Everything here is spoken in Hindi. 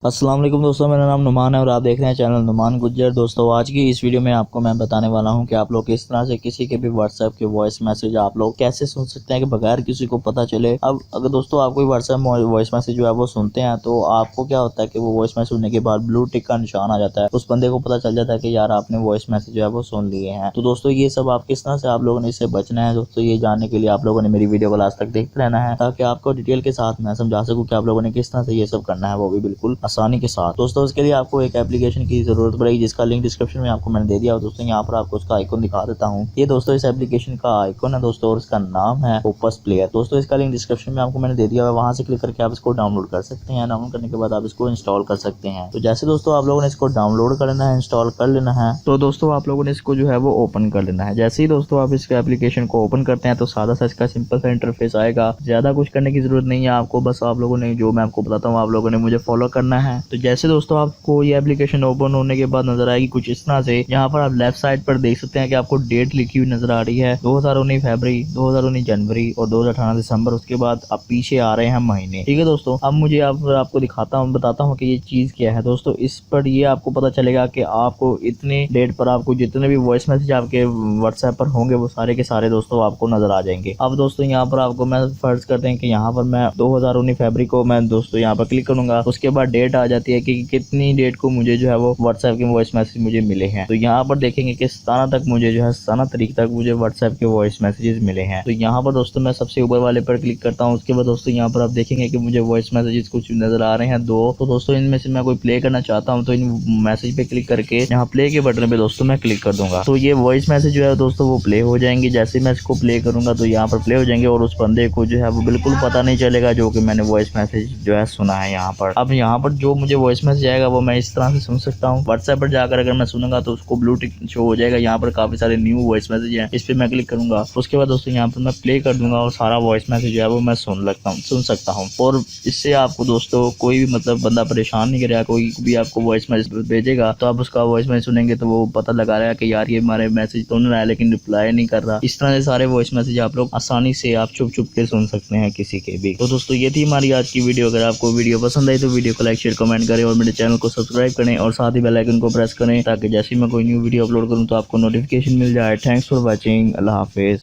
अस्सलाम वालेकुम दोस्तों, मेरा नाम नुमान है और आप देख रहे हैं चैनल नुमान गुज्जर। दोस्तों आज की इस वीडियो में आपको मैं बताने वाला हूं कि आप लोग किस तरह से किसी के भी व्हाट्सएप के वॉइस मैसेज आप लोग कैसे सुन सकते हैं कि बगैर किसी को पता चले। अब अगर दोस्तों आप कोई व्हाट्सएप वॉइस मैसेज जो है वो सुनते हैं तो आपको क्या होता है कि वो वॉइस मैसेज सुनने के बाद ब्लू टिक का निशान आ जाता है। उस बंदे को पता चल जाता है कि यार आपने वॉइस मैसेज जो है वो सुन लिए हैं। तो दोस्तों ये सब आप किस तरह से आप लोगों ने इससे बचना है दोस्तों, ये जानने के लिए आप लोगों ने मेरी वीडियो को लास्ट तक देखते रहना है ताकि आपको डिटेल के साथ मैं समझा सकूँ कि आप लोगों ने किस तरह से ये सब करना है, वो भी बिल्कुल आसानी के साथ। दोस्तों इसके लिए आपको एक एप्लीकेशन की जरूरत पड़ेगी जिसका लिंक डिस्क्रिप्शन में आपको मैंने दे दिया। दोस्तों यहाँ पर आपको उसका आइकन दिखा देता हूँ। ये दोस्तों इस एप्लीकेशन का आइकन है दोस्तों और इसका नाम है ओपस प्लेयर। दोस्तों इसका लिंक डिस्क्रिप्शन में आपको मैंने दे दिया है, वहां से क्लिक करके आप इसको डाउनलोड कर सकते हैं। डाउनलोड करने के बाद आप इसको इंस्टॉल कर सकते हैं। तो जैसे दोस्तों आप लोगों ने इसको डाउनलोड कर लेना है, इंस्टॉल कर लेना है, तो दोस्तों आप लोगों ने इसको जो है वो ओपन कर लेना है। जैसे ही दोस्तों आप इस एप्लीकेशन को ओपन करते हैं तो सादा सा इसका सिंपल सा इंटरफेस आएगा। ज्यादा कुछ करने की जरूरत नहीं है आपको, बस आप लोगों ने जो मैं आपको बताता हूँ आप लोगों ने मुझे फॉलो करना है। तो जैसे दोस्तों आपको ये एप्लीकेशन ओपन होने के बाद नजर आएगी कुछ इस तरह से। यहाँ पर आप लेफ्ट साइड पर देख सकते हैं कि आपको डेट लिखी हुई नजर आ रही है 2019 फरवरी, 2019 जनवरी और 2018 दिसंबर। उसके बाद अब पीछे आ रहे हैं महीने। ठीक है दोस्तों, अब मुझे आपको दिखाता हूँ, बताता हूँ कि ये चीज क्या है। दोस्तों इस पर ये आपको पता चलेगा कि आपको इतने डेट पर आपको जितने भी वॉइस मैसेज आपके व्हाट्सएप पर होंगे वो सारे के सारे दोस्तों आपको नजर आ जाएंगे। अब दोस्तों यहाँ पर आपको मैं फर्ज करते हैं कि यहाँ पर मैं 2019 फरवरी को मैं दोस्तों यहाँ पर क्लिक करूंगा। उसके बाद डेट आ जाती है कि कितनी डेट को मुझे जो है वो व्हाट्सएप के वॉइस मैसेज मुझे मिले हैं। तो यहाँ पर देखेंगे कि 17 तक मुझे जो है 17 तारीख तक मुझे व्हाट्सएप के वॉइस मैसेजेस मिले हैं। तो यहाँ पर दोस्तों मैं सबसे ऊपर वाले पर क्लिक करता हूँ। उसके बाद दोस्तों यहाँ पर आप देखेंगे कि मुझे वॉइस मैसेजेस कुछ नजर आ रहे हैं 2। तो दोस्तों इनमें से मैं कोई प्ले करना चाहता हूँ तो इन मैसेज पे क्लिक करके यहाँ प्ले के बटन पे दोस्तों मैं क्लिक कर दूंगा। तो ये वॉइस मैसेज जो है दोस्तों वो प्ले हो जाएंगे। जैसे मैं इसको प्ले करूंगा तो यहाँ पर प्ले हो जाएंगे और उस बंदे को जो है वो बिल्कुल पता नहीं चलेगा जो कि मैंने वॉइस मैसेज जो है सुना है यहाँ पर। अब यहाँ पर जो मुझे वॉइस मैसेज आएगा वो मैं इस तरह से सुन सकता हूँ। व्हाट्सएप पर जाकर अगर मैं सुनूंगा तो उसको ब्लू टिक शो हो जाएगा। यहाँ पर काफी सारे न्यू वॉइस मैसेज हैं, इस पे मैं क्लिक करूंगा। उसके बाद दोस्तों यहाँ पर मैं प्ले कर दूंगा और सारा वॉइस मैसेज जो है वो मैं सुन सकता हूँ। और इससे आपको दोस्तों कोई भी मतलब बंदा परेशान नहीं करेगा। कोई भी आपको वॉइस मैसेज भेजेगा तो आप उसका वॉइस मैसेज सुनेंगे तो वो पता लगा रहा है कि यार ये हमारे मैसेज सुन रहा है लेकिन रिप्लाई नहीं कर रहा। इस तरह से सारे वॉइस मैसेज आप लोग आसानी से आप चुप चुप के सुन सकते हैं किसी के भी। तो दोस्तों ये थी हमारी आज की वीडियो। अगर आपको वीडियो पसंद आई तो वीडियो को लाइक शेयर कमेंट करें और मेरे चैनल को सब्सक्राइब करें और साथ ही बेल आइकन को प्रेस करें ताकि जैसे ही मैं कोई न्यू वीडियो अपलोड करूं तो आपको नोटिफिकेशन मिल जाए। Thanks for watching. Allah Hafiz.